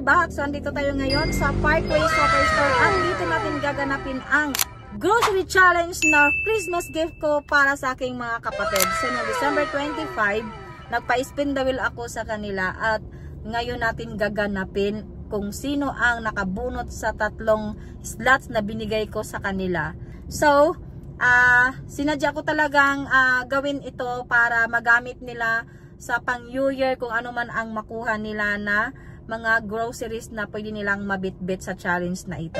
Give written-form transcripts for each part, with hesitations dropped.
Bahak. So, andito tayo ngayon sa Parkway Superstore. At dito natin gaganapin ang grocery challenge na Christmas gift ko para sa aking mga kapatid. So, no December 25, nagpa-spin the wheel ako sa kanila at ngayon natin gaganapin kung sino ang nakabunot sa 3 slots na binigay ko sa kanila. So, sinadya ko talagang gawin ito para magamit nila sa pang New Year kung ano man ang makuha nila na mga groceries na pwede nilang mabitbit sa challenge na ito.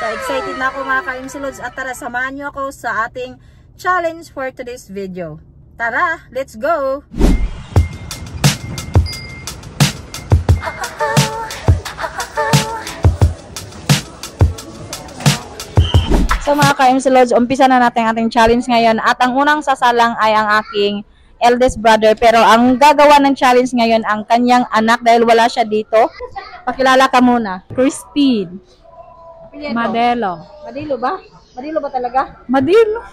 So excited na ako mga ka-Imsilods at tara samahan nyo ako sa ating challenge for today's video. Tara, let's go! So mga ka-Imsilods, umpisa na natin ating challenge ngayon at ang unang sasalang ay ang aking eldest brother, pero ang gagawa ng challenge ngayon ang kanyang anak dahil wala siya dito. Pakilala ka muna. Crispin. Madelo. Madilo ba? Madilo ba talaga? Madilo.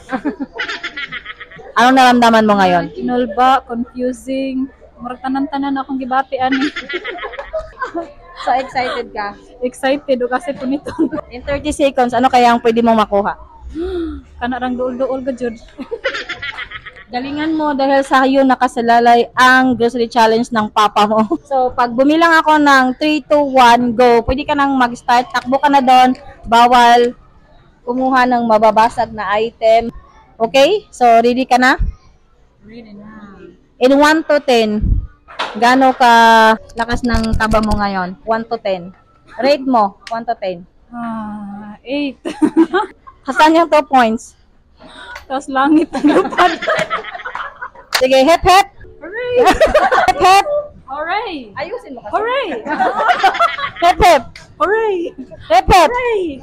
Anong naramdaman mo ngayon? Kinulba, confusing. Murag tanan-tanan akong gibatian eh. So excited ka? Excited o kasi punito. In 30 seconds, ano kaya ang pwede mong makuha? Kanarang duol-duol ka jud. Galingan mo dahil sa iyo nakasalalay ang grocery challenge ng papa mo. So, pag bumilang ako ng 3, 2, 1, go. Pwede ka nang mag-start. Takbo ka na doon. Bawal kumuha ng mababasag na item. Okay? So, ready ka na? Ready na. In 1 to 10, gaano ka lakas ng taba mo ngayon? 1 to 10. Rate mo, 1 to 10. 8. Hasan yung 2 points? Tapos langit ang lupad. Sige, hep hep. Hooray! Hep hep. Hooray! Ayusin mo kasi. Hooray! Hep hep. Hooray! Hep hep. Hooray!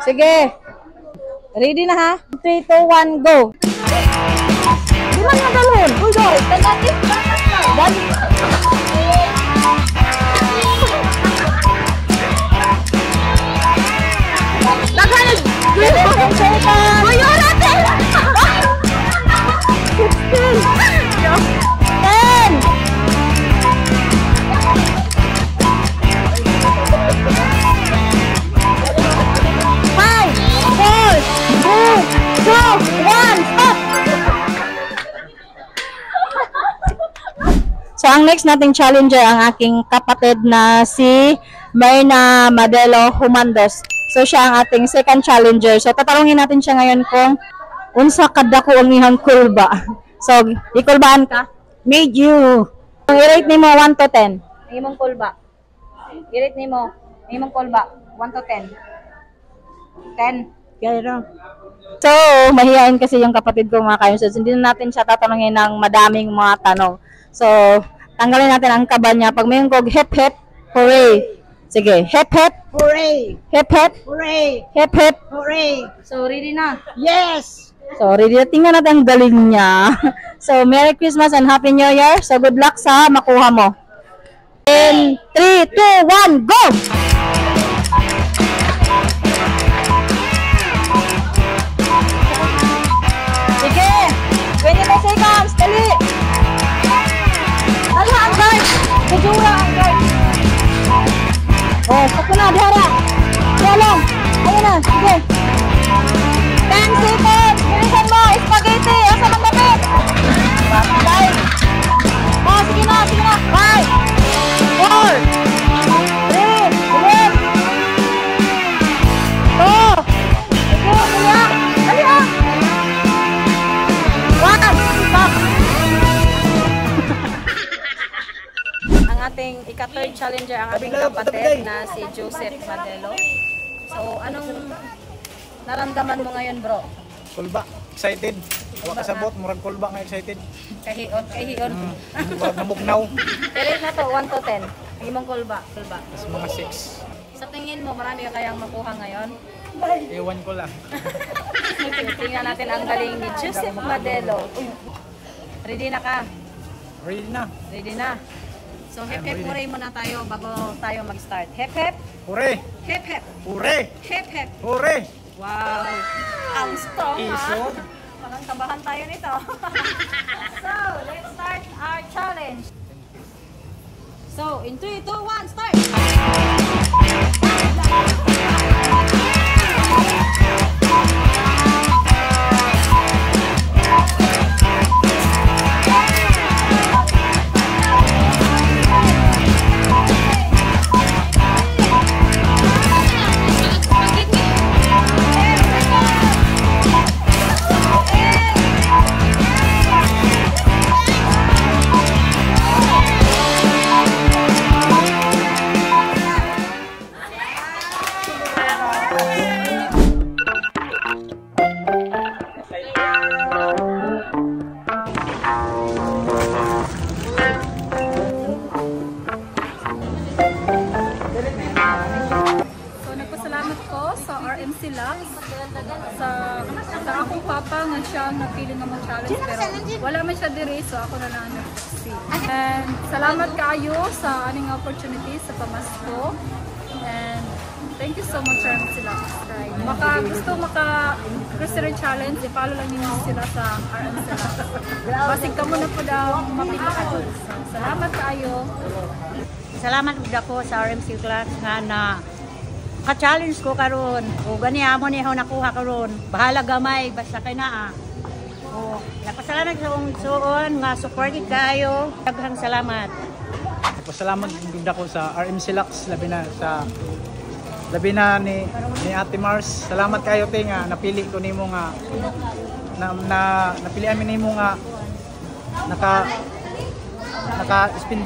Sige. Ready na ha? 3, 2, 1, go. Di man yung galon. Uy, guys. Tandaan. Dali. Laghan. Uy, oratin. 16. 10. So, ang next nating challenger ang aking kapatid na si Myrna Madelo Humandos. So, siya ang ating second challenger. So, tatanungin natin siya ngayon kung unsa kadako ang ihang kulba. So, ikulbaan ka? Made you. I-rate nimo 1 to 10. Ang imong kulba. I-rate nimo. Ang imong kulba. 1 to 10. 10. Gaya. So, mahihain kasi yung kapatid ko mga ka-Imsilods. Hindi na natin siya tatanungin ng madaming mga tanong. So, tanggalin natin ang kaba niya. Pag may kog hep hep, hooray. Sige, hep hep, Hooray! hep hep, Hooray! hep hep. Hooray! So, ready na. Yes! So, ready na. Tingnan natin ang galing niya. So, Merry Christmas and Happy New Year. So, good luck sa makuha mo. In 3, 2, 1, go! Sige! 20 seconds! Dali! Alhan, guard! Bujura ang guard! Oh, pako na, dihara! Dihalong! Ayun na, sige! 10 seconds! Bilisan mo! Spaghetti! Asa mang damit? Guys! Oh, sige na! 5! 4! 3! Ulit! 2! Sige, kuya! Dali ah! 1! Stop! Ang ating ika-third challenger ang ating kapatid na si Joseph Madelo. So, anong naramdaman mo ngayon, bro? Kulba, excited. Awa kasabot, murag kulba nga excited. Kahiyon. Murag namugnaw. I-rate na to, 1 to 10. Ang imong kulba. Mas mga 6. Sa tingin mo, marami ka kayang makuha ngayon? Ewan ko lang. Tingnan natin ang galing ni Joseph Madelo. Ready na ka? Ready na. Ready na. So, hep hep hooray muna tayo bago tayo mag-start. Hep hep. Hooray! Hep hep. Hooray! Hep hep. Hooray! Wow! Ang strong Iso. ha? Parang kabahan tayo nito. So, let's start our challenge. So, in 3, 2, 1, start! So nagpasalamat ko sa RMC Lux sa akong papa nga siya ang napili nga mo challenge pero wala man siya diri so ako na lang ang nag-proxy. And salamat kaayo sa aning opportunity sa pamasko. And thank you so much RMC Lux. Gusto grocery challenge, i-follow lang niyo sila sa RMC Lux. Basig kamo na po daw mapili ka. So, salamat kaayo. Salamat gud ako sa RMC Class nga na ka-challenge ko karon. O gani amo ni ako nakuha karon. Bahala gamay basta kay naa. O nagpasalamat sa akong suon nga supported kayo. Daghang salamat. Pasalamat gud ako sa RMC Lux labi na ni Ate Mars. Salamat kayo te nga napili ko nimo nga napilian mi nimo nga naka-spin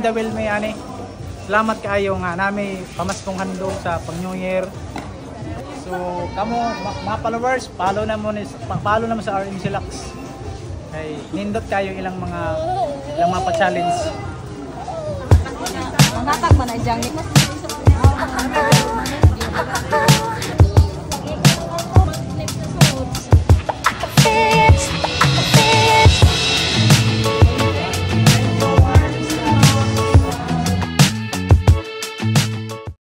the wheel may ani. Salamat kaayo nga nami pamaskong handog sa pang New Year. So kamo mga followers, follow na mo sa RMC Lux. Kay nindot kayo ilang mga pa-challenge. Mangatag man ay jang.